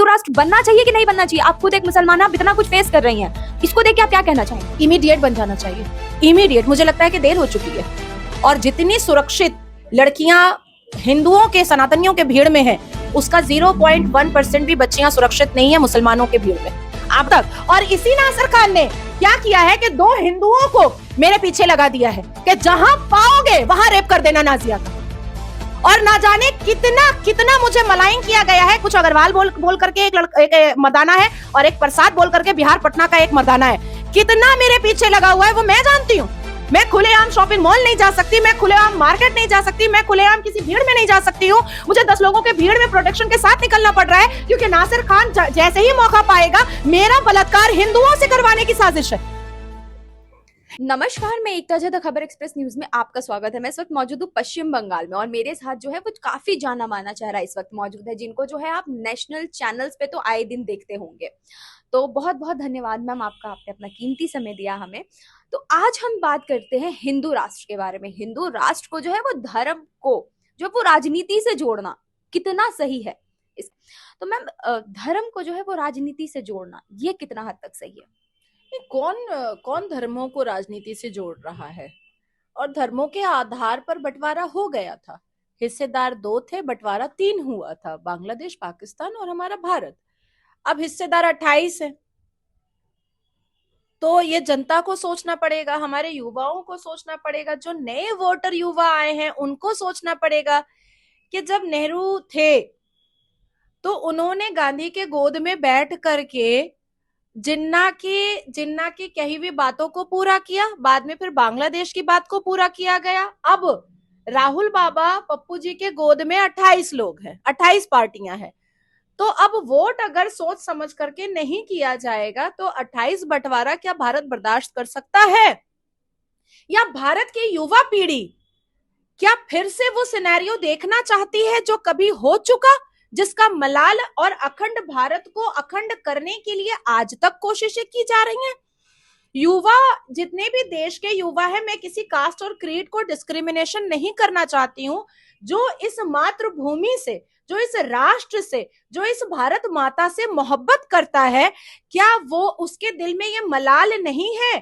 हिंदू राष्ट्र बनना चाहिए कि नहीं बनना चाहिए? आप खुद एक मुसलमान, आप इतना कुछ फेस कर रही हैं, इसको देख के आप क्या कहना चाहेंगे? इमीडिएट बन जाना चाहिए, इमीडिएट। मुझे लगता है कि देर हो चुकी है। और जितनी सुरक्षित लड़कियां हिंदुओं के, सनातनियों के भीड़ में है, उसका 0.1% भी बच्चियां सुरक्षित नहीं है मुसलमानों के भीड़ में अब तक। और इसी नासिर खान ने क्या किया है कि 2 हिंदुओं को मेरे पीछे लगा दिया है कि जहां पाओगे वहां रेप कर देना नाजिया का। और ना जाने कितना कितना मुझे मलाइन किया गया है। कुछ अग्रवाल बोल करके एक मर्दाना है और एक प्रसाद बोल करके बिहार पटना का एक मर्दाना है। कितना मेरे पीछे लगा हुआ है वो मैं जानती हूँ। मैं खुलेआम शॉपिंग मॉल नहीं जा सकती, मैं खुलेआम मार्केट नहीं जा सकती, मैं खुलेआम किसी भीड़ में नहीं जा सकती हूँ। मुझे 10 लोगों के भीड़ में प्रोटेक्शन के साथ निकलना पड़ रहा है क्योंकि नासिर खान जैसे ही मौका पाएगा मेरा बलात्कार हिंदुओं से करवाने की साजिश है। नमस्कार, मैं एकता जद खबर एक्सप्रेस न्यूज में आपका स्वागत है। मैं इस वक्त मौजूद हूँ पश्चिम बंगाल में और मेरे साथ जो है वो काफी जाना माना चेहरा इस वक्त मौजूद है, जिनको जो है आप नेशनल चैनल्स पे तो आए दिन देखते होंगे। तो बहुत बहुत धन्यवाद मैम आपका, आपने अपना कीमती समय दिया हमें। तो आज हम बात करते हैं हिंदू राष्ट्र के बारे में। हिंदू राष्ट्र को जो है वो धर्म को जो वो राजनीति से जोड़ना कितना सही है तो मैम धर्म को जो है वो राजनीति से जोड़ना ये कितना हद तक सही है? कौन धर्मों को राजनीति से जोड़ रहा है? और धर्मों के आधार पर बंटवारा हो गया था। हिस्सेदार 2 थे, बंटवारा 3 हुआ था, बांग्लादेश, पाकिस्तान और हमारा भारत। अब हिस्सेदार 28 है। तो ये जनता को सोचना पड़ेगा, हमारे युवाओं को सोचना पड़ेगा, जो नए वोटर युवा आए हैं उनको सोचना पड़ेगा कि जब नेहरू थे तो उन्होंने गांधी के गोद में बैठ करके जिन्ना की कही हुई बातों को पूरा किया। बाद में फिर बांग्लादेश की बात को पूरा किया गया। अब राहुल बाबा पप्पू जी के गोद में 28 लोग हैं, 28 पार्टियां हैं। तो अब वोट अगर सोच समझ करके नहीं किया जाएगा तो 28 बंटवारा क्या भारत बर्दाश्त कर सकता है? या भारत की युवा पीढ़ी क्या फिर से वो सिनेरियो देखना चाहती है जो कभी हो चुका, जिसका मलाल और अखंड भारत को अखंड करने के लिए आज तक कोशिशें की जा रही हैं? युवा, जितने भी देश के युवा है, मैं किसी कास्ट और क्रीड को डिस्क्रिमिनेशन नहीं करना चाहती हूँ। जो इस मातृभूमि से, जो इस राष्ट्र से, जो इस भारत माता से मोहब्बत करता है, क्या वो उसके दिल में ये मलाल नहीं है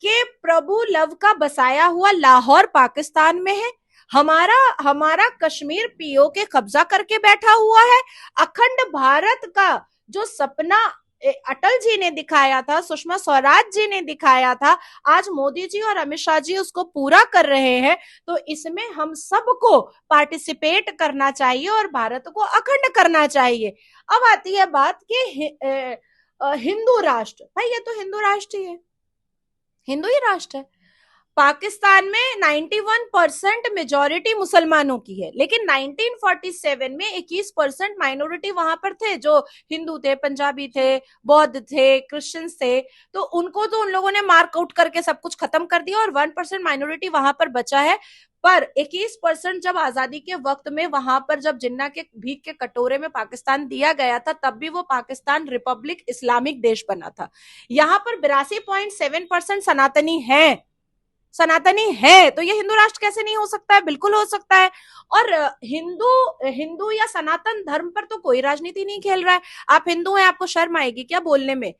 कि प्रभु लव का बसाया हुआ लाहौर पाकिस्तान में है, हमारा कश्मीर पीओके कब्जा करके बैठा हुआ है? अखंड भारत का जो सपना अटल जी ने दिखाया था, सुषमा स्वराज जी ने दिखाया था, आज मोदी जी और अमित शाह जी उसको पूरा कर रहे हैं। तो इसमें हम सबको पार्टिसिपेट करना चाहिए और भारत को अखंड करना चाहिए। अब आती है बात कि हिंदू राष्ट्र, भाई ये तो हिंदू राष्ट्र ही है, हिंदू ही राष्ट्र है। पाकिस्तान में 91% मेजॉरिटी मुसलमानों की है, लेकिन 1947 में 21% माइनॉरिटी वहां पर थे, जो हिंदू थे, पंजाबी थे, बौद्ध थे, क्रिश्चियंस थे। तो उनको तो उन लोगों ने मार्क आउट करके सब कुछ खत्म कर दिया और 1% माइनॉरिटी वहां पर बचा है। पर 21% जब आजादी के वक्त में वहां पर जब जिन्ना के भीख के कटोरे में पाकिस्तान दिया गया था, तब भी वो पाकिस्तान रिपब्लिक इस्लामिक देश बना था। यहाँ पर 82.7% सनातनी है। तो ये हिंदू राष्ट्र कैसे नहीं हो सकता है? बिल्कुल हो सकता है। और हिंदू या सनातन धर्म पर तो कोई राजनीति नहीं खेल रहा है। आप हिंदू हैं, आपको शर्म आएगी क्या बोलने में?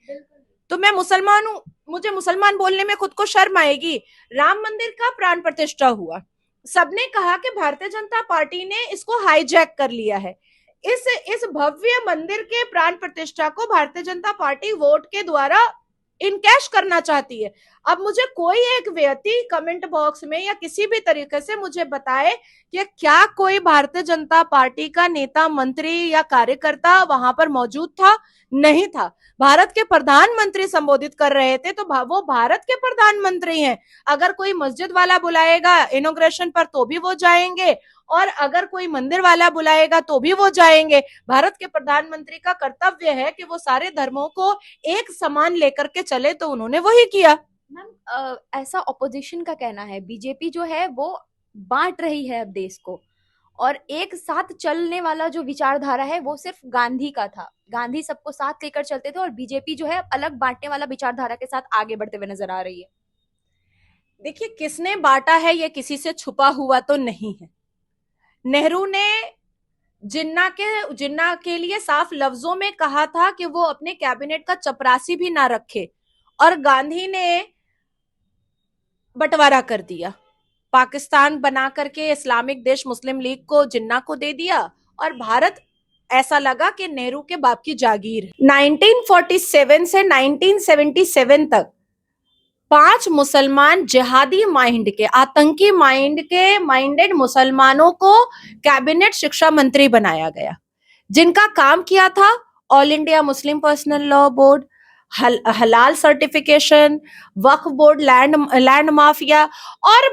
तो मैं मुसलमान हूं, मुझे मुसलमान बोलने में खुद को शर्म आएगी। राम मंदिर का प्राण प्रतिष्ठा हुआ, सबने कहा कि भारतीय जनता पार्टी ने इसको हाईजैक कर लिया है। इस भव्य मंदिर के प्राण प्रतिष्ठा को भारतीय जनता पार्टी वोट के द्वारा इनकैश करना चाहती है। अब मुझे कोई एक व्यक्ति कमेंट बॉक्स में या किसी भी तरीके से मुझे बताए कि क्या कोई भारतीय जनता पार्टी का नेता, मंत्री या कार्यकर्ता वहां पर मौजूद था? नहीं था। भारत के प्रधानमंत्री संबोधित कर रहे थे, तो वो भारत के प्रधानमंत्री हैं। अगर कोई मस्जिद वाला बुलाएगा इनॉग्रेशन पर तो भी वो जाएंगे, और अगर कोई मंदिर वाला बुलाएगा तो भी वो जाएंगे। भारत के प्रधानमंत्री का कर्तव्य है कि वो सारे धर्मों को एक समान लेकर के चले, तो उन्होंने वही किया। मैम ऐसा ऑपोजिशन का कहना है, बीजेपी जो है वो बांट रही है अब देश को, और एक साथ चलने वाला जो विचारधारा है वो सिर्फ गांधी का था। गांधी सबको साथ लेकर चलते थे और बीजेपी जो है अलग बांटने वाला विचारधारा के साथ आगे बढ़ते हुए नजर आ रही है। देखिए, किसने बांटा है ये किसी से छुपा हुआ तो नहीं है। नेहरू ने जिन्ना के लिए साफ लफ्जों में कहा था कि वो अपने कैबिनेट का चपरासी भी ना रखे, और गांधी ने बंटवारा कर दिया, पाकिस्तान बना करके इस्लामिक देश मुस्लिम लीग को, जिन्ना को दे दिया, और भारत ऐसा लगा कि नेहरू के बाप की जागीर। 1947 से 1977 तक 5 मुसलमान जिहादी माइंड के, आतंकी माइंडेड मुसलमानों को कैबिनेट शिक्षा मंत्री बनाया गया, जिनका काम किया था all India Muslim personal law board, हलाल सर्टिफिकेशन, वक्फ बोर्ड, लैंड माफिया और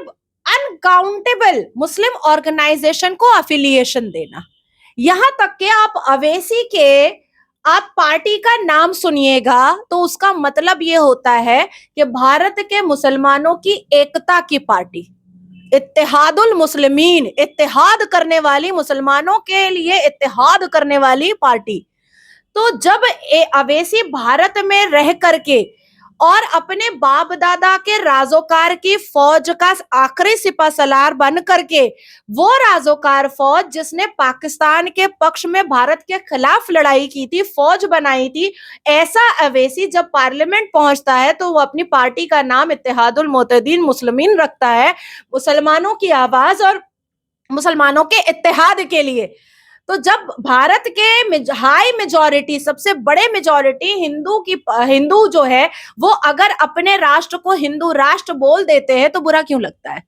अनकाउंटेबल मुस्लिम ऑर्गेनाइजेशन को अफिलिएशन देना। यहां तक कि आप पार्टी का नाम सुनिएगा तो उसका मतलब ये होता है कि भारत के मुसलमानों की एकता की पार्टी, इत्तेहादुल मुस्लिमीन, इत्तेहाद करने वाली, मुसलमानों के लिए इत्तेहाद करने वाली पार्टी। तो जब अवैसी भारत में रह करके और अपने बाप दादा के राजोकार की फौज का आखिरी सिपासलार बन करके, वो राजोकार फौज जिसने पाकिस्तान के पक्ष में भारत के खिलाफ लड़ाई की थी, फौज बनाई थी, ऐसा अवैसी जब पार्लियामेंट पहुंचता है तो वो अपनी पार्टी का नाम इत्तेहादुल मोहतदीन मुस्लिमीन रखता है, मुसलमानों की आवाज और मुसलमानों के इत्तेहाद के लिए। तो जब भारत के हाई मेजॉरिटी, सबसे बड़े मेजॉरिटी हिंदू जो है, वो अगर अपने राष्ट्र को हिंदू राष्ट्र बोल देते हैं तो बुरा क्यों लगता है?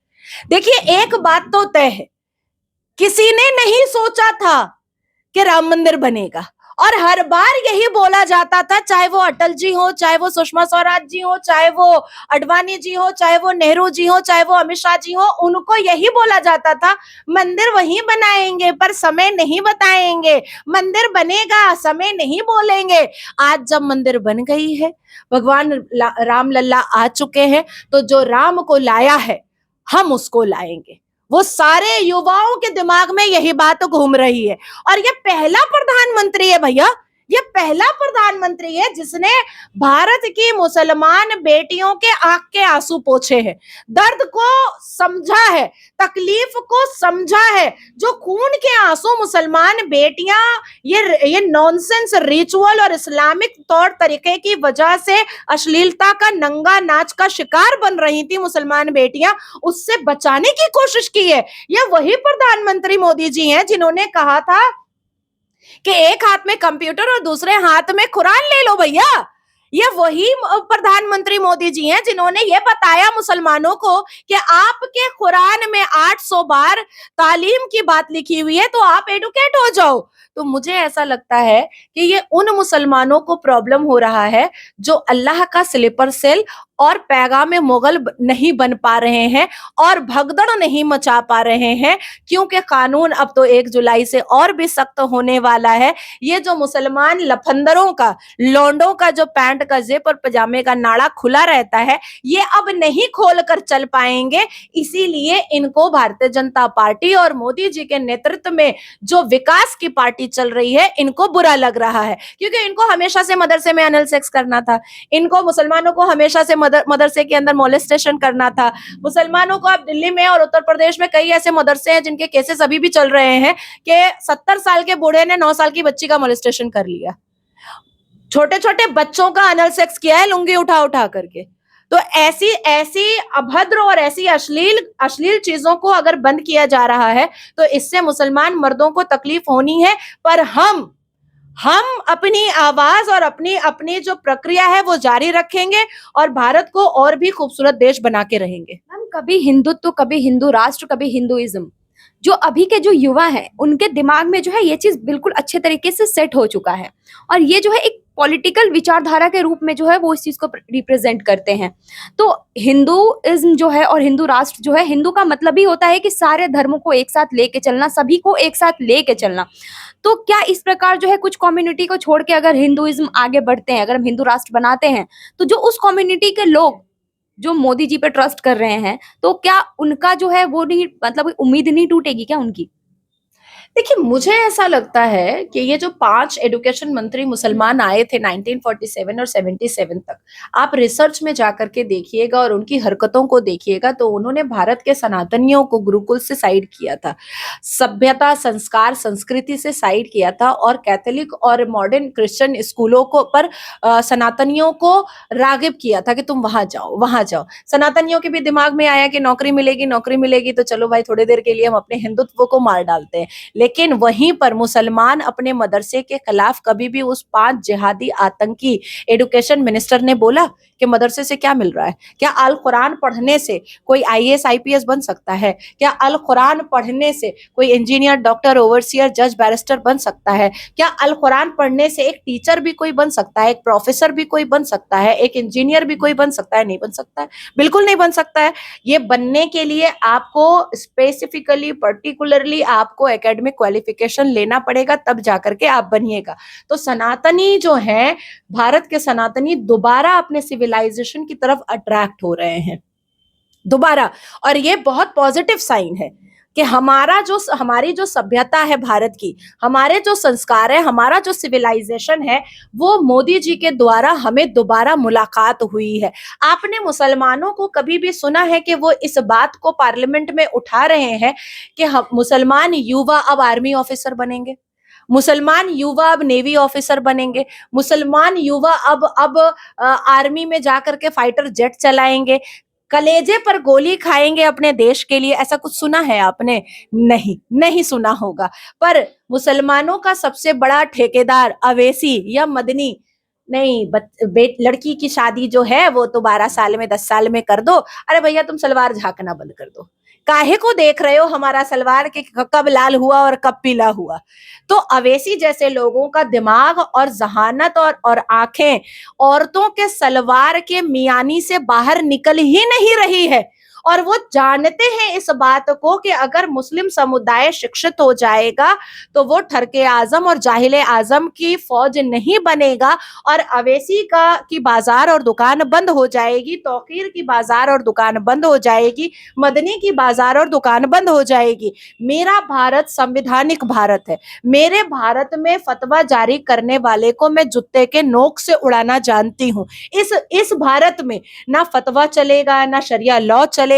देखिए, एक बात तो तय है, किसी ने नहीं सोचा था कि राम मंदिर बनेगा, और हर बार यही बोला जाता था, चाहे वो अटल जी हो, चाहे वो सुषमा स्वराज जी हो, चाहे वो अडवाणी जी हो, चाहे वो नेहरू जी हो, चाहे वो अमित शाह जी हो, उनको यही बोला जाता था, मंदिर वही बनाएंगे पर समय नहीं बताएंगे, मंदिर बनेगा समय नहीं बोलेंगे। आज जब मंदिर बन गई है, भगवान राम लल्ला आ चुके हैं, तो जो राम को लाया है हम उसको लाएंगे। वो सारे युवाओं के दिमाग में यही बात घूम रही है, और ये पहला प्रधानमंत्री है भैया, ये पहला प्रधानमंत्री है जिसने भारत की मुसलमान बेटियों के आंख के आंसू पोंछे हैं, दर्द को समझा है, तकलीफ को समझा है। जो खून के आंसू मुसलमान बेटियां ये नॉनसेंस रिचुअल और इस्लामिक तौर तरीके की वजह से अश्लीलता का, नंगा नाच का शिकार बन रही थी मुसलमान बेटियां, उससे बचाने की कोशिश की है। ये वही प्रधानमंत्री मोदी जी हैं जिन्होंने कहा था कि एक हाथ में कंप्यूटर और दूसरे हाथ में कुरान ले लो भैया। ये वही प्रधानमंत्री मोदी जी हैं जिन्होंने ये बताया मुसलमानों को कि आपके कुरान में 800 बार तालीम की बात लिखी हुई है, तो आप एडुकेट हो जाओ। तो मुझे ऐसा लगता है कि ये उन मुसलमानों को प्रॉब्लम हो रहा है जो अल्लाह का स्लीपर सेल और पैगाम मुगल नहीं बन पा रहे हैं और भगदड़ नहीं मचा पा रहे हैं, क्योंकि कानून अब तो 1 जुलाई से और भी सख्त होने वाला है। ये जो मुसलमान लफंदरों का, लौंडों का जो पैंट का जेब और पजामे का नाड़ा खुला रहता है, ये अब नहीं खोल कर चल पाएंगे। इसीलिए इनको भारतीय जनता पार्टी और मोदी जी के नेतृत्व में जो विकास की पार्टी चल रही है, इनको बुरा लग रहा है, क्योंकि इनको हमेशा से मदरसे में एनल सेक्स करना था, इनको मुसलमानों को हमेशा से मदरसे के अंदर मोलेस्टेशन करना था। मुसलमानों को अब दिल्ली में और उत्तर प्रदेश में कई ऐसे मदरसे हैं जिनके केसेस अभी भी चल रहे हैं कि 70 साल के बूढ़े ने 9 साल की बच्ची का मोलेस्टेशन कर लिया, छोटे छोटे बच्चों का अनल सेक्स किया है लुंगी उठा उठा करके। तो ऐसी ऐसी अभद्र और ऐसी अश्लील चीजों को अगर बंद किया जा रहा है तो इससे मुसलमान मर्दों को तकलीफ होनी है, पर हम अपनी आवाज और अपनी जो प्रक्रिया है वो जारी रखेंगे और भारत को और भी खूबसूरत देश बना के रहेंगे। हम कभी हिंदुत्व, कभी हिंदू राष्ट्र, कभी हिंदुइज्म, जो अभी के जो युवा हैं उनके दिमाग में जो है ये चीज बिल्कुल अच्छे तरीके से सेट हो चुका है, और ये जो है एक पॉलिटिकल विचारधारा के रूप में जो है वो इस चीज को रिप्रेजेंट करते हैं। तो हिंदुइज्म जो है और हिंदू राष्ट्र जो है, हिंदू का मतलब ही होता है कि सारे धर्मों को एक साथ लेके चलना, सभी को एक साथ लेके चलना। तो क्या इस प्रकार जो है कुछ कम्युनिटी को छोड़ के अगर हिंदुइज्म आगे बढ़ते हैं, अगर हम हिंदू राष्ट्र बनाते हैं, तो जो उस कम्युनिटी के लोग जो मोदी जी पे ट्रस्ट कर रहे हैं, तो क्या उनका जो है वो नहीं, मतलब उम्मीद नहीं टूटेगी क्या उनकी? देखिए, मुझे ऐसा लगता है कि ये जो 5 एजुकेशन मंत्री मुसलमान आए थे 1947 और 77 तक, आप रिसर्च में जाकर के देखिएगा और उनकी हरकतों को देखिएगा, तो उन्होंने भारत के सनातनियों को गुरुकुल से साइड किया था, सभ्यता, संस्कार, संस्कृति से साइड किया था, और कैथोलिक और मॉडर्न क्रिश्चियन स्कूलों को पर सनातनियों को रागिब किया था कि तुम वहां जाओ, वहां जाओ। सनातनियों के भी दिमाग में आया कि नौकरी मिलेगी तो चलो भाई थोड़ी देर के लिए हम अपने हिंदुत्व को मार डालते हैं। लेकिन वहीं पर मुसलमान अपने मदरसे के खिलाफ कभी भी उस 5 जिहादी आतंकी एजुकेशन मिनिस्टर ने बोला कि मदरसे से क्या मिल रहा है? क्या अल कुरान पढ़ने से कोई आईएएस आईपीएस बन सकता है? क्या अल कुरान पढ़ने से कोई इंजीनियर, डॉक्टर, ओवरसियर, जज, बैरिस्टर बन सकता है? क्या अल कुरान पढ़ने से एक टीचर भी कोई बन सकता है, एक प्रोफेसर भी कोई बन सकता है, एक इंजीनियर भी कोई बन सकता है? नहीं बन सकता है, बिल्कुल नहीं बन सकता है। ये बनने के लिए आपको स्पेसिफिकली, पर्टिकुलरली आपको एकेडमिक क्वालिफिकेशन लेना पड़ेगा, तब जाकर के आप बनिएगा। तो सनातनी जो है, भारत के सनातनी दोबारा अपने सिविलाइजेशन की तरफ अट्रैक्ट हो रहे हैं दोबारा, और ये बहुत पॉजिटिव साइन है कि हमारी जो सभ्यता है भारत की, हमारे जो संस्कार है, हमारा जो सिविलाइजेशन है, वो मोदी जी के द्वारा हमें दोबारा मुलाकात हुई है। आपने मुसलमानों को कभी भी सुना है कि वो इस बात को पार्लियामेंट में उठा रहे हैं कि हम मुसलमान युवा अब आर्मी ऑफिसर बनेंगे, मुसलमान युवा अब नेवी ऑफिसर बनेंगे, मुसलमान युवा अब आर्मी में जाकर के फाइटर जेट चलाएंगे, कलेजे पर गोली खाएंगे अपने देश के लिए? ऐसा कुछ सुना है आपने? नहीं, नहीं सुना होगा। पर मुसलमानों का सबसे बड़ा ठेकेदार अवैसी या मदनी, नहीं, लड़की की शादी जो है वो तो 12 साल में, 10 साल में कर दो। अरे भैया, तुम सलवार झांकना बंद कर दो। काहे को देख रहे हो हमारा सलवार के कब लाल हुआ और कब पीला हुआ? तो अवैसी जैसे लोगों का दिमाग और जहानत और आंखें औरतों के सलवार के मियानी से बाहर निकल ही नहीं रही है, और वो जानते हैं इस बात को कि अगर मुस्लिम समुदाय शिक्षित हो जाएगा तो वो ठरके आजम और जाहिले आजम की फौज नहीं बनेगा, और अवैसी का की बाजार और दुकान बंद हो जाएगी, तौकीर की बाजार और दुकान बंद हो जाएगी, मदनी की बाजार और दुकान बंद हो जाएगी। मेरा भारत संविधानिक भारत है। मेरे भारत में फतवा जारी करने वाले को मैं जूते के नोक से उड़ाना जानती हूँ। इस भारत में ना फतवा चलेगा, ना शरिया लॉ चलेगा,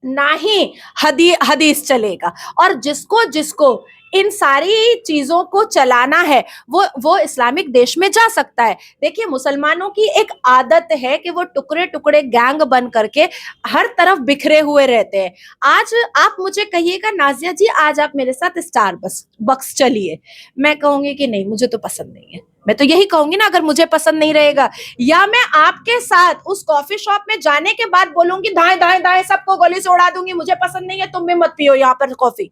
ना ही हदीस चलेगा। और जिसको जिसको इन सारी चीजों को चलाना है, वो इस्लामिक देश में जा सकता है। देखिए, मुसलमानों की एक आदत है कि वो टुकड़े टुकड़े गैंग बन करके हर तरफ बिखरे हुए रहते हैं। आज आप मुझे कहिएगा नाजिया जी, आज आप मेरे साथ स्टार बक्स चलिए, मैं कहूंगी कि नहीं, मुझे तो पसंद नहीं है। मैं तो यही कहूंगी ना, अगर मुझे पसंद नहीं रहेगा। या मैं आपके साथ उस कॉफी शॉप में जाने के बाद बोलूंगी दाएं दाएं दाएं सबको गोली से उड़ा दूंगी, मुझे पसंद नहीं है, तुम भी मत पियो यहाँ पर कॉफी।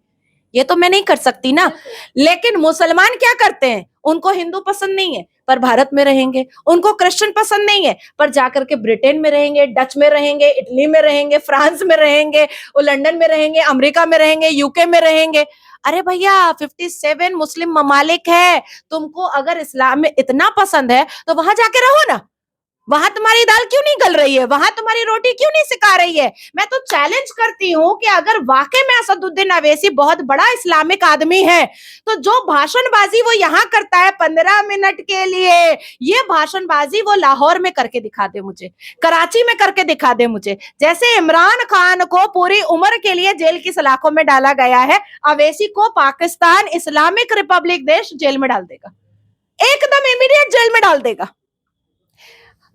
ये तो मैं नहीं कर सकती ना। लेकिन मुसलमान क्या करते हैं? उनको हिंदू पसंद नहीं है पर भारत में रहेंगे, उनको क्रिश्चियन पसंद नहीं है पर जाकर के ब्रिटेन में रहेंगे, डच में रहेंगे, इटली में रहेंगे, फ्रांस में रहेंगे, वो लंदन में रहेंगे, अमेरिका में रहेंगे, यूके में रहेंगे। अरे भैया, 57 मुस्लिम ममालिक है, तुमको अगर इस्लाम में इतना पसंद है तो वहां जाके रहो ना। वहां तुम्हारी दाल क्यों नहीं गल रही है? वहां तुम्हारी रोटी क्यों नहीं सिका रही है? मैं तो चैलेंज करती हूँ कि अगर वाकई में असदुद्दीन अवैसी बहुत बड़ा इस्लामिक आदमी है, तो जो भाषणबाजी वो यहाँ करता है 15 मिनट के लिए, ये भाषणबाजी वो लाहौर में करके दिखा दे मुझे, कराची में करके दिखा दे मुझे। जैसे इमरान खान को पूरी उम्र के लिए जेल की सलाखों में डाला गया है, अवैसी को पाकिस्तान इस्लामिक रिपब्लिक देश जेल में डाल देगा, एकदम इमीडिएट जेल में डाल देगा।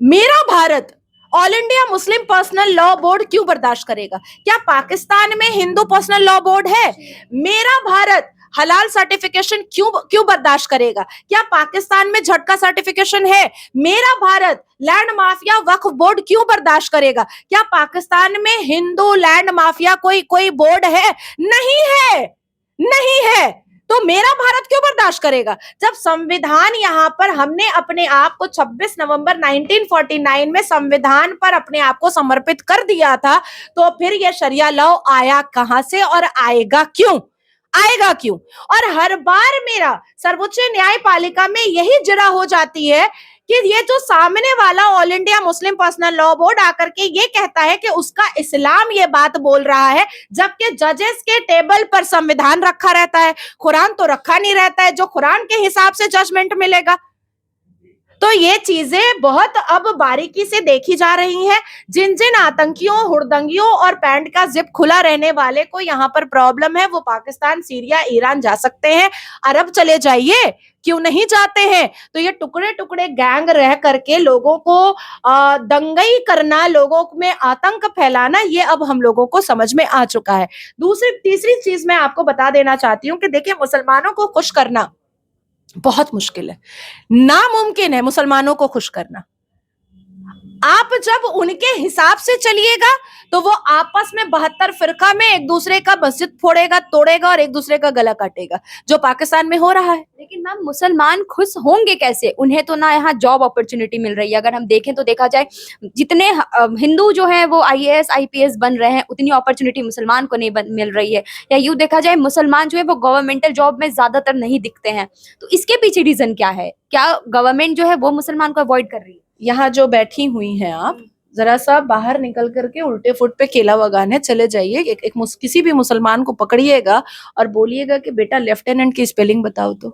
मेरा Bharat all India Muslim personal law board क्यों बर्दाश्त करेगा? क्या पाकिस्तान में हिंदू पर्सनल लॉ बोर्ड है? मेरा भारत हलाल सर्टिफिकेशन क्यों बर्दाश्त करेगा? क्या पाकिस्तान में झटका सर्टिफिकेशन है? मेरा भारत लैंड माफिया वक्फ बोर्ड क्यों बर्दाश्त करेगा? क्या पाकिस्तान में हिंदू लैंड माफिया कोई बोर्ड है? नहीं है, नहीं है। तो मेरा भारत क्यों बर्दाश्त करेगा? जब संविधान यहाँ पर हमने अपने आप को 26 नवंबर 1949 में संविधान पर अपने आप को समर्पित कर दिया था, तो फिर यह शरिया लॉ आया कहां से और आएगा क्यों? आएगा क्यों? और हर बार मेरा सर्वोच्च न्यायपालिका में यही जरा हो जाती है कि ये जो सामने वाला all India Muslim personal law board आकर के ये कहता है कि उसका इस्लाम ये बात बोल रहा है, जबकि जजेस के टेबल पर संविधान रखा रहता है, कुरान तो रखा नहीं रहता है, जो कुरान के हिसाब से जजमेंट मिलेगा। तो ये चीजें बहुत अब बारीकी से देखी जा रही हैं। जिन जिन आतंकियों, हुड़दंगियों और पैंट का जिप खुला रहने वाले को यहाँ पर प्रॉब्लम है, वो पाकिस्तान, सीरिया, ईरान जा सकते हैं, अरब चले जाइए, क्यों नहीं जाते हैं? तो ये टुकड़े टुकड़े गैंग रह करके लोगों को दंगई करना, लोगों में आतंक फैलाना, ये अब हम लोगों को समझ में आ चुका है। दूसरी तीसरी चीज मैं आपको बता देना चाहती हूँ कि देखिए, मुसलमानों को खुश करना बहुत मुश्किल है, नामुमकिन है मुसलमानों को खुश करना। आप जब उनके हिसाब से चलिएगा तो वो आपस में 72 फिरका में एक दूसरे का मस्जिद फोड़ेगा, तोड़ेगा और एक दूसरे का गला काटेगा, जो पाकिस्तान में हो रहा है। लेकिन मैम मुसलमान खुश होंगे कैसे? उन्हें तो ना यहाँ जॉब अपॉर्चुनिटी मिल रही है। अगर हम देखें तो देखा जाए जितने हिंदू जो है वो आईएएस आईपीएस बन रहे हैं, उतनी अपॉर्चुनिटी मुसलमान को नहीं मिल रही है। या यूँ देखा जाए मुसलमान जो है वो गवर्नमेंटल जॉब में ज्यादातर नहीं दिखते हैं। तो इसके पीछे रीजन क्या है? क्या गवर्नमेंट जो है वो मुसलमान को अवॉइड कर रही है? यहाँ जो बैठी हुई हैं आप, जरा सा बाहर निकल करके उल्टे फुट पे केला वगाने चले जाइए, किसी भी मुसलमान को पकड़िएगा और बोलिएगा कि बेटा लेफ्टिनेंट की स्पेलिंग बताओ तो,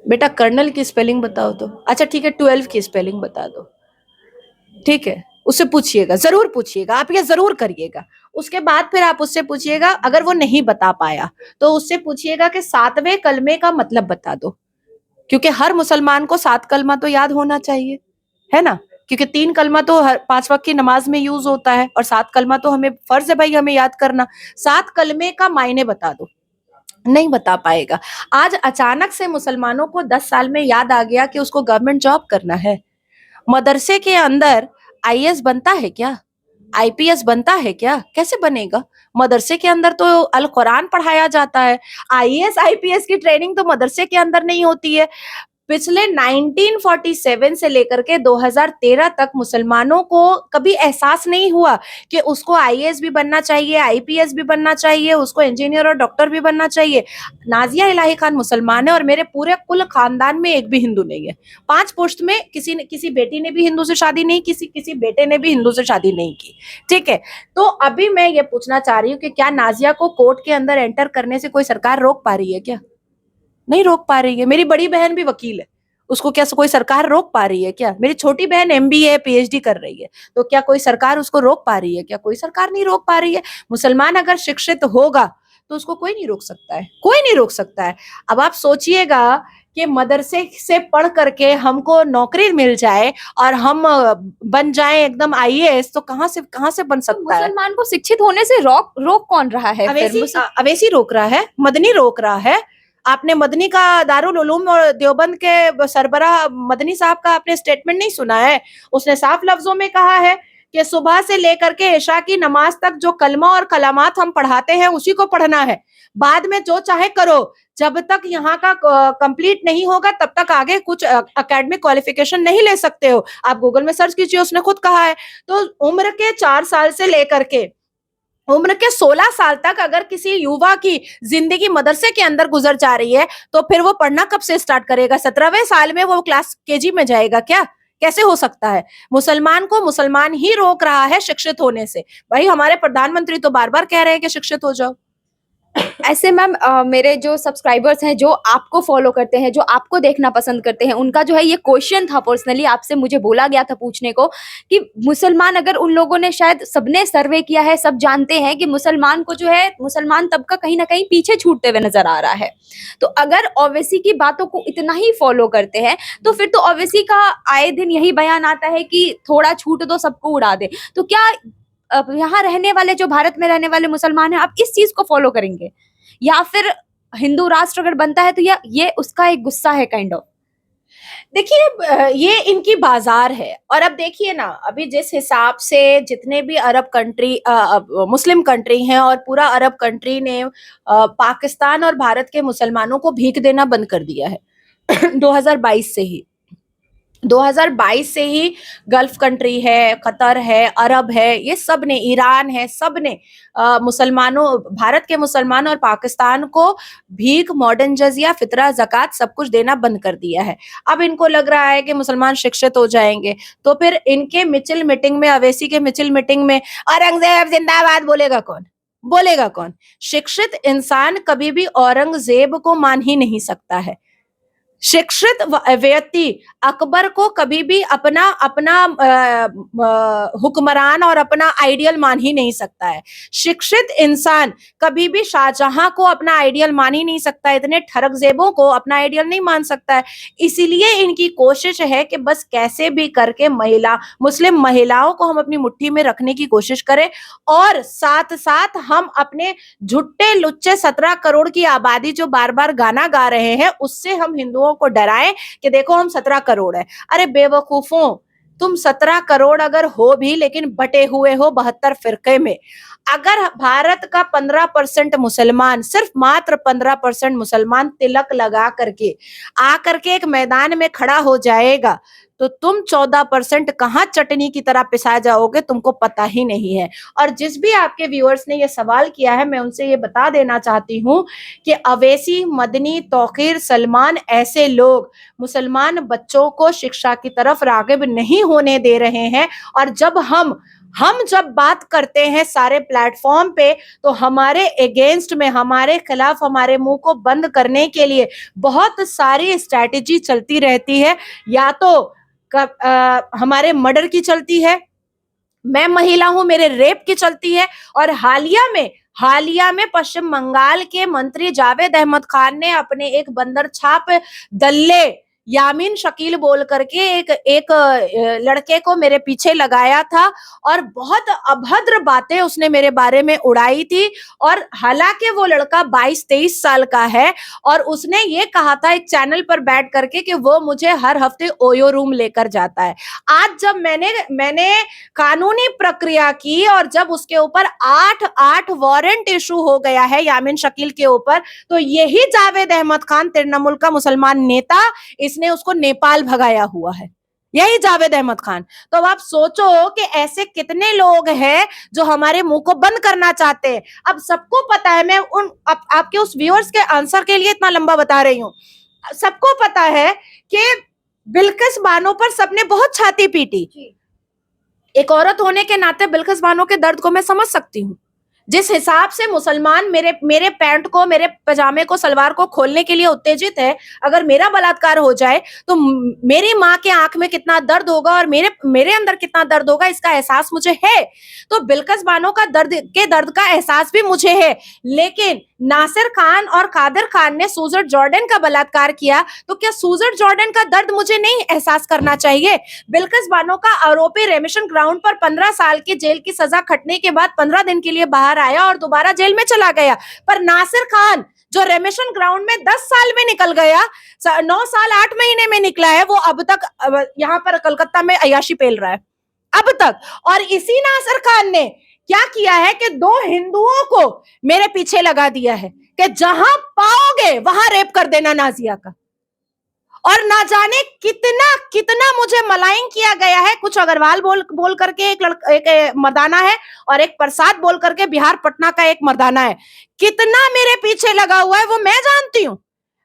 बेटा कर्नल की स्पेलिंग बताओ तो, अच्छा ठीक है 12 की स्पेलिंग बता दो, ठीक है, उससे पूछिएगा, जरूर पूछिएगा, आप ये जरूर करिएगा। उसके बाद फिर आप उससे पूछिएगा, अगर वो नहीं बता पाया तो उससे पूछिएगा कि 7वें कलमे का मतलब बता दो, क्योंकि हर मुसलमान को 7 कलमा तो याद होना चाहिए, है ना? क्योंकि 3 कलमा तो हर 5 वक्त की नमाज में यूज होता है और 7 कलमा तो हमें फर्ज है भाई, हमें याद करना। 7 कलमे का मायने बता दो, नहीं बता पाएगा। आज अचानक से मुसलमानों को 10 साल में याद आ गया कि उसको गवर्नमेंट जॉब करना है। मदरसे के अंदर आईएएस बनता है क्या? आईपीएस बनता है क्या? कैसे बनेगा? मदरसे के अंदर तो अल कुरान पढ़ाया जाता है, आईएएस आईपीएस की ट्रेनिंग तो मदरसे के अंदर नहीं होती है। पिछले 1947 से लेकर के 2013 तक मुसलमानों को कभी एहसास नहीं हुआ कि उसको आईएएस भी बनना चाहिए, आईपीएस भी बनना चाहिए, उसको इंजीनियर और डॉक्टर भी बनना चाहिए। नाजिया इलाही खान मुसलमान है और मेरे पूरे कुल खानदान में एक भी हिंदू नहीं है। 5 पुश्त में किसी बेटी ने भी हिंदू से शादी नहीं, किसी बेटे ने भी हिंदू से शादी नहीं की, ठीक है। तो अभी मैं ये पूछना चाह रही हूँ कि क्या नाजिया को कोर्ट के अंदर एंटर करने से कोई सरकार रोक पा रही है क्या? नहीं रोक पा रही है। मेरी बड़ी बहन भी वकील है, उसको क्या कोई सरकार रोक पा रही है क्या? मेरी छोटी बहन एमबीए पीएचडी कर रही है, तो क्या कोई सरकार उसको रोक पा रही है क्या? कोई सरकार नहीं रोक पा रही है। मुसलमान अगर शिक्षित होगा तो उसको कोई नहीं रोक सकता है, कोई नहीं रोक सकता है। अब आप सोचिएगा कि मदरसे से पढ़ करके हमको नौकरी मिल जाए और हम बन जाए एकदम आईएएस, तो कहाँ से बन सकता है? मुसलमान को शिक्षित होने से रोक कौन रहा है? अवैसी रोक रहा है, मदनी रोक रहा है। आपने मदनी का दारुल उलूम और देवबंद के सरबराह मदनी साहब का आपने स्टेटमेंट नहीं सुना है? उसने साफ लफ्जों में कहा है कि सुबह से लेकर के इशा की नमाज तक जो कलमा और कलामात हम पढ़ाते हैं उसी को पढ़ना है, बाद में जो चाहे करो, जब तक यहाँ का कंप्लीट नहीं होगा तब तक आगे कुछ एकेडमिक क्वालिफिकेशन नहीं ले सकते हो। आप गूगल में सर्च कीजिए, उसने खुद कहा है। तो उम्र के 4 साल से लेकर के उम्र के 16 साल तक अगर किसी युवा की जिंदगी मदरसे के अंदर गुजर जा रही है तो फिर वो पढ़ना कब से स्टार्ट करेगा? 17वें साल में वो क्लास केजी में जाएगा क्या? कैसे हो सकता है? मुसलमान को मुसलमान ही रोक रहा है शिक्षित होने से। भाई हमारे प्रधानमंत्री तो बार बार कह रहे हैं कि शिक्षित हो जाओ। ऐसे मैम मेरे जो सब्सक्राइबर्स हैं, जो आपको फॉलो करते हैं, जो आपको देखना पसंद करते हैं, उनका जो है ये क्वेश्चन था, पर्सनली आपसे मुझे बोला गया था पूछने को कि मुसलमान, अगर उन लोगों ने, शायद सबने सर्वे किया है, सब जानते हैं कि मुसलमान को जो है, मुसलमान तबका कहीं ना कहीं पीछे छूटते हुए नजर आ रहा है। तो अगर ओवैसी की बातों को इतना ही फॉलो करते हैं तो फिर तो ओवैसी का आए दिन यही बयान आता है कि थोड़ा छूट दो सबको उड़ा दे। तो क्या यहाँ रहने वाले, जो भारत में रहने वाले मुसलमान हैं, आप इस चीज को फॉलो करेंगे या फिर हिंदू राष्ट्र अगर बनता है तो ये उसका एक गुस्सा है काइंड ऑफ? देखिए ये इनकी बाजार है। और अब देखिए ना, अभी जिस हिसाब से जितने भी अरब कंट्री मुस्लिम कंट्री हैं और पूरा अरब कंट्री ने पाकिस्तान और भारत के मुसलमानों को भीख देना बंद कर दिया है 2022 से ही। 2022 से ही गल्फ कंट्री है, कतर है, अरब है, ये सब ने, ईरान है, सब ने मुसलमानों, भारत के मुसलमान और पाकिस्तान को भीख, मॉडर्न जजिया, फितरा, ज़कात सब कुछ देना बंद कर दिया है। अब इनको लग रहा है कि मुसलमान शिक्षित हो जाएंगे, तो फिर इनके मिचिल मीटिंग में, अवैसी के मिचिल मीटिंग में औरंगजेब जिंदाबाद बोलेगा कौन? बोलेगा कौन? शिक्षित इंसान कभी भी औरंगजेब को मान ही नहीं सकता है। शिक्षित व्यक्ति अकबर को कभी भी अपना अपना हुक्मरान और अपना आइडियल मान ही नहीं सकता है। शिक्षित इंसान कभी भी शाहजहां को अपना आइडियल मान ही नहीं सकता है, इतने ठरकजेबों को अपना आइडियल नहीं मान सकता है। इसीलिए इनकी कोशिश है कि बस कैसे भी करके मुस्लिम महिलाओं को हम अपनी मुट्ठी में रखने की कोशिश करें, और साथ साथ हम अपने झुट्टे लुच्चे 17 करोड़ की आबादी जो बार बार गाना गा रहे हैं, उससे हम हिंदुओं को डराएं कि देखो हम 17 करोड़ है। अरे बेवकूफों, तुम 17 करोड़ अगर हो भी, लेकिन बटे हुए हो 72 फिरके में। अगर भारत का 15% मुसलमान, सिर्फ मात्र 15% मुसलमान तिलक लगा करके आकर के एक मैदान में खड़ा हो जाएगा, तो तुम 14% कहां चटनी की तरह पिसा जाओगे, तुमको पता ही नहीं है। और जिस भी आपके व्यूअर्स ने ये सवाल किया है, मैं उनसे ये बता देना चाहती हूँ कि अवैसी, मदनी, तौकीर, सलमान, ऐसे लोग मुसलमान बच्चों को शिक्षा की तरफ रागिब नहीं होने दे रहे हैं। और जब हम जब बात करते हैं सारे प्लेटफॉर्म पे, तो हमारे अगेंस्ट में, हमारे खिलाफ, हमारे मुंह को बंद करने के लिए बहुत सारी स्ट्रैटेजी चलती रहती है। या तो हमारे मर्डर की चलती है, मैं महिला हूं मेरे रेप की चलती है, और हालिया में पश्चिम बंगाल के मंत्री जावेद अहमद खान ने अपने एक बंदर छाप दल्ले यामीन शकील बोल करके एक लड़के को मेरे पीछे लगाया था, और बहुत अभद्र बातें उसने मेरे बारे में उड़ाई थी। और हालांकि वो लड़का 22-23 साल का है, और उसने ये कहा था एक चैनल पर बैठ करके कि वो मुझे हर हफ्ते ओयो रूम लेकर जाता है। आज जब मैंने कानूनी प्रक्रिया की, और जब उसके ऊपर 8 वारंट इशू हो गया है यामीन शकील के ऊपर, तो यही जावेद अहमद खान, तृणमूल का मुसलमान नेता, इसने उसको नेपाल भगाया हुआ है, यही जावेद अहमद खान। तो अब आप सोचो कि ऐसे कितने लोग हैं जो हमारे मुंह को बंद करना चाहते हैं। अब सबको पता है, मैं आपके उस व्यूअर्स के आंसर के लिए इतना लंबा बता रही हूं, सबको पता है कि बिल्किस बानो पर सबने बहुत छाती पीटी। एक औरत होने के नाते बिल्किस बानो के दर्द को मैं समझ सकती हूँ। जिस हिसाब से मुसलमान मेरे पैंट को, मेरे पजामे को, सलवार को खोलने के लिए उत्तेजित है, अगर मेरा बलात्कार हो जाए तो मेरी माँ के आंख में कितना दर्द होगा और मेरे अंदर कितना दर्द होगा, इसका एहसास मुझे है। तो बिल्किस बानो का दर्द का एहसास भी मुझे है। लेकिन नासिर खान और कादिर खान ने सूजन जॉर्डन का बलात्कार किया, तो क्या सूजन जॉर्डन का दर्द मुझे नहीं एहसास करना चाहिए? बिल्किस बानो का आरोपी रेमिशन ग्राउंड पर 15 साल की जेल की सजा खटने के बाद 15 दिन के लिए बाहर आया और दोबारा जेल में चला गया। पर नासिर खान जो रेमिशन ग्राउंड में 10 साल में निकल गया, 9 साल 8 महीने में निकला है, वो अब तक यहाँ पर कलकत्ता में अय्याशी पेल रहा है अब तक। और इसी नासिर खान ने क्या किया है कि 2 हिंदुओं को मेरे पीछे लगा दिया है कि जहां पाओगे वहां रेप कर देना नाजिया का। और ना जाने कितना कितना मुझे मलाइन किया गया है। कुछ अग्रवाल बोल करके एक मर्दाना है, और एक प्रसाद बोल करके बिहार पटना का एक मर्दाना है। कितना मेरे पीछे लगा हुआ है वो मैं जानती हूँ।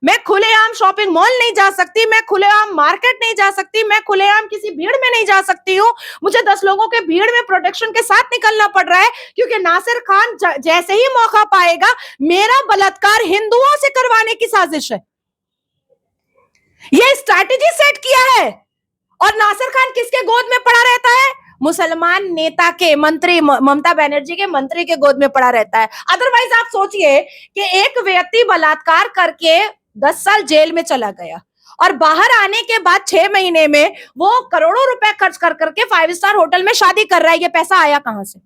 मैं खुलेआम शॉपिंग मॉल नहीं जा सकती, मैं खुलेआम मार्केट नहीं जा सकती, मैं खुलेआम किसी भीड़ में नहीं जा सकती हूँ। मुझे 10 लोगों के भीड़ में प्रोटेक्शन के साथ निकलना पड़ रहा है, क्योंकि नासिर खान जैसे ही मौका पाएगा मेरा बलात्कार हिंदुओं से करवाने की साजिश है। ये स्ट्रैटेजी सेट किया है। और नासिर खान किसके गोद में पड़ा रहता है? मुसलमान नेता के, मंत्री, ममता बनर्जी के मंत्री के गोद में पड़ा रहता है। अदरवाइज आप सोचिए कि एक व्यक्ति बलात्कार करके 10 साल जेल में चला गया, और बाहर आने के बाद 6 महीने में वो करोड़ों रुपए खर्च कर करके 5 स्टार होटल में शादी कर रहा है। ये पैसा आया कहां से?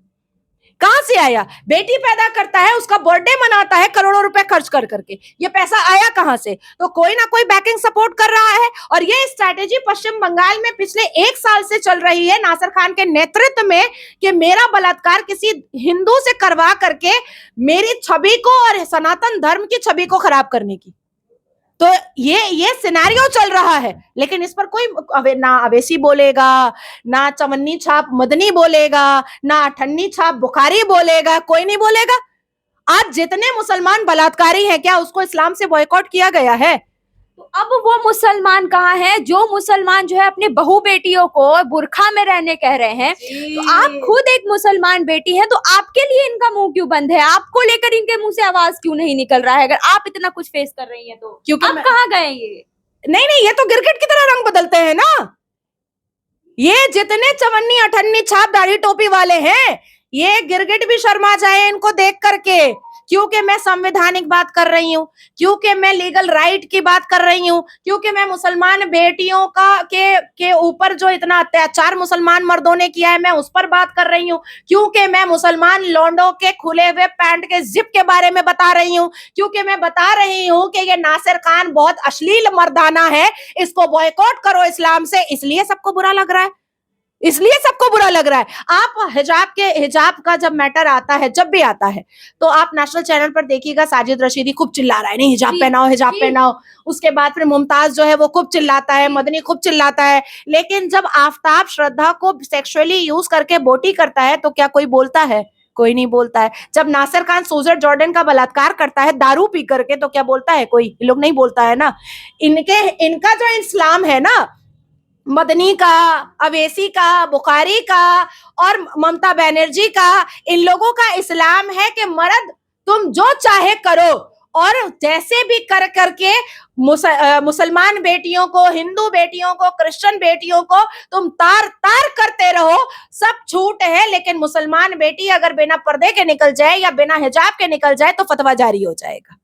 कहां से आया? बेटी पैदा करता है, उसका बर्थडे मनाता है करोड़ों रुपए खर्च कर करके, ये पैसा आया कहां से? तो कोई ना कोई बैकिंग सपोर्ट कर रहा है। और ये स्ट्रैटेजी पश्चिम बंगाल में पिछले 1 साल से चल रही है नासिर खान के नेतृत्व में, कि मेरा बलात्कार किसी हिंदू से करवा करके मेरी छवि को और सनातन धर्म की छवि को खराब करने की। तो ये सिनेरियो चल रहा है, लेकिन इस पर कोई ना अवेसी बोलेगा, ना चवन्नी छाप मदनी बोलेगा, ना अठन्नी छाप बुखारी बोलेगा, कोई नहीं बोलेगा। आज जितने मुसलमान बलात्कारी हैं, क्या उसको इस्लाम से बॉयकॉट किया गया है? तो अब वो मुसलमान कहाँ है जो मुसलमान जो है अपने बहू बेटियों को बुरखा में रहने कह रहे हैं? तो आप खुद एक मुसलमान बेटी है, तो आपके लिए इनका मुंह क्यों बंद है? आपको लेकर इनके मुंह से आवाज क्यों नहीं निकल रहा है? अगर आप इतना कुछ फेस कर रही हैं तो क्योंकि आप कहाँ गए ये? नहीं नहीं, ये तो गिरगिट की तरह रंग बदलते हैं ना। ये जितने चवन्नी अठन्नी छाप दाढ़ी टोपी वाले हैं, ये गिरगिट भी शर्मा जाए इनको देख करके, क्योंकि मैं संवैधानिक बात कर रही हूँ, क्योंकि मैं लीगल राइट की बात कर रही हूँ, क्योंकि मैं मुसलमान बेटियों का के ऊपर जो इतना अत्याचार मुसलमान मर्दों ने किया है, मैं उस पर बात कर रही हूँ, क्योंकि मैं मुसलमान लौंडों के खुले हुए पैंट के जिप के बारे में बता रही हूँ, क्योंकि मैं बता रही हूँ कि ये नासिर खान बहुत अश्लील मर्दाना है, इसको बॉयकॉट करो इस्लाम से। इसलिए सबको बुरा लग रहा है, इसलिए सबको बुरा लग रहा है। आप हिजाब का जब मैटर आता है, जब भी आता है, तो आप नेशनल चैनल पर देखिएगा, साजिद रशीदी खूब चिल्ला रहा है, नहीं हिजाब पहनाओ, हिजाब पहनाओ। उसके बाद फिर मुमताज जो है वो खूब चिल्लाता है, मदनी खूब चिल्लाता है। लेकिन जब आफताब श्रद्धा को सेक्सुअली यूज करके बोटी करता है, तो क्या कोई बोलता है? कोई नहीं बोलता है। जब नासिर खान सूजर जॉर्डन का बलात्कार करता है दारू पी करके, तो क्या बोलता है? कोई लोग नहीं बोलता है ना। इनका जो इस्लाम है ना, मदनी का, अवेसी का, बुखारी का और ममता बनर्जी का, इन लोगों का इस्लाम है कि मर्द तुम जो चाहे करो, और जैसे भी कर करके मुसलमान बेटियों को, हिंदू बेटियों को, क्रिश्चियन बेटियों को तुम तार तार करते रहो, सब छूट है। लेकिन मुसलमान बेटी अगर बिना पर्दे के निकल जाए या बिना हिजाब के निकल जाए तो फतवा जारी हो जाएगा।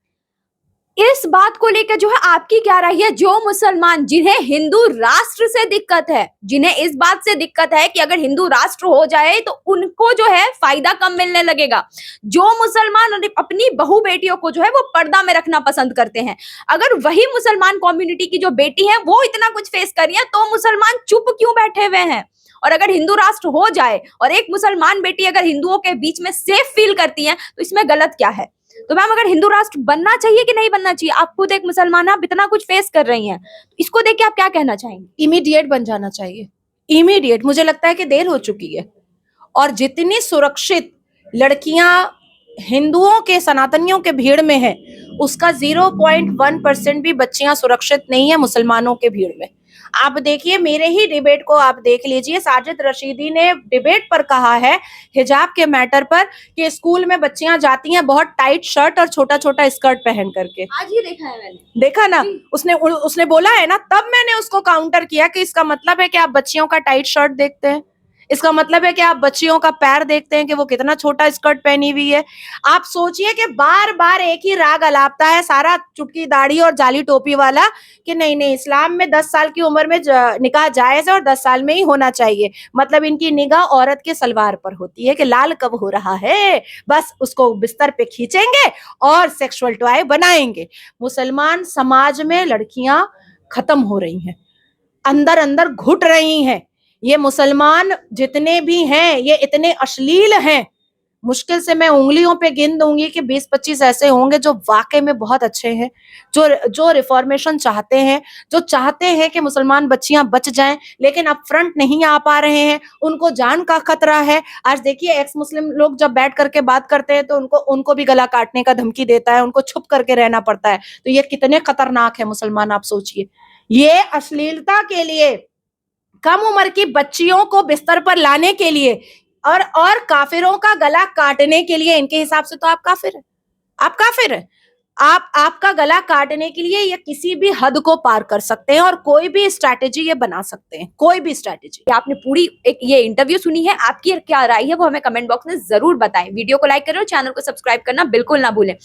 इस बात को लेकर जो है आपकी क्या राय है? जो मुसलमान जिन्हें हिंदू राष्ट्र से दिक्कत है, जिन्हें इस बात से दिक्कत है कि अगर हिंदू राष्ट्र हो जाए तो उनको जो है फायदा कम मिलने लगेगा, जो मुसलमान अपनी बहू बेटियों को जो है वो पर्दा में रखना पसंद करते हैं, अगर वही मुसलमान कम्युनिटी की जो बेटी है वो इतना कुछ फेस कर रही है, तो मुसलमान चुप क्यों बैठे हुए हैं? और अगर हिंदू राष्ट्र हो जाए और एक मुसलमान बेटी अगर हिंदुओं के बीच में सेफ फील करती है, तो इसमें गलत क्या है? तो मैम, अगर हिंदू राष्ट्र बनना चाहिए कि नहीं बनना चाहिए? आप खुद एक मुसलमान, आप इतना कुछ फेस कर रही हैं, इसको देख के आप क्या कहना चाहेंगे? इमीडिएट बन जाना चाहिए, इमीडिएट। मुझे लगता है कि देर हो चुकी है, और जितनी सुरक्षित लड़कियां हिंदुओं के, सनातनियों के भीड़ में है, उसका 0.1% भी बच्चियां सुरक्षित नहीं है मुसलमानों के भीड़ में। आप देखिए, मेरे ही डिबेट को आप देख लीजिए, साजिद रशीदी ने डिबेट पर कहा है हिजाब के मैटर पर कि स्कूल में बच्चियां जाती हैं बहुत टाइट शर्ट और छोटा छोटा स्कर्ट पहन करके। आज ही देखा है मैंने, देखा ना, उसने बोला है ना, तब मैंने उसको काउंटर किया कि इसका मतलब है कि आप बच्चियों का टाइट शर्ट देखते हैं, इसका मतलब है कि आप बच्चियों का पैर देखते हैं कि वो कितना छोटा स्कर्ट पहनी हुई है। आप सोचिए कि बार बार एक ही राग अलापता है सारा चुटकी दाढ़ी और जाली टोपी वाला कि नहीं नहीं, इस्लाम में 10 साल की उम्र में निकाह जायज है और 10 साल में ही होना चाहिए। मतलब इनकी निगाह औरत के सलवार पर होती है कि लाल कब हो रहा है, बस उसको बिस्तर पे खींचेंगे और सेक्सुअल टॉय बनाएंगे। मुसलमान समाज में लड़कियां खत्म हो रही हैं, अंदर अंदर घुट रही हैं। ये मुसलमान जितने भी हैं ये इतने अश्लील हैं, मुश्किल से मैं उंगलियों पे गिन दूंगी कि 20-25 ऐसे होंगे जो वाकई में बहुत अच्छे हैं, जो रिफॉर्मेशन चाहते हैं, जो चाहते हैं कि मुसलमान बच्चियां बच जाएं, लेकिन अब फ्रंट नहीं आ पा रहे हैं, उनको जान का खतरा है। आज देखिए, एक्स मुस्लिम लोग जब बैठ करके बात करते हैं तो उनको भी गला काटने का धमकी देता है, उनको छुप करके रहना पड़ता है। तो ये कितने खतरनाक है मुसलमान, आप सोचिए। ये अश्लीलता के लिए, कम उम्र की बच्चियों को बिस्तर पर लाने के लिए और काफिरों का गला काटने के लिए, इनके हिसाब से तो आप काफिर हैं, आप काफिर हैं। आपका गला काटने के लिए ये किसी भी हद को पार कर सकते हैं और कोई भी स्ट्रैटेजी ये बना सकते हैं, कोई भी स्ट्रैटेजी। आपने पूरी एक ये इंटरव्यू सुनी है, आपकी क्या राय है वो हमें कमेंट बॉक्स में जरूर बताएं। वीडियो को लाइक करें और चैनल को सब्सक्राइब करना बिल्कुल ना भूलें।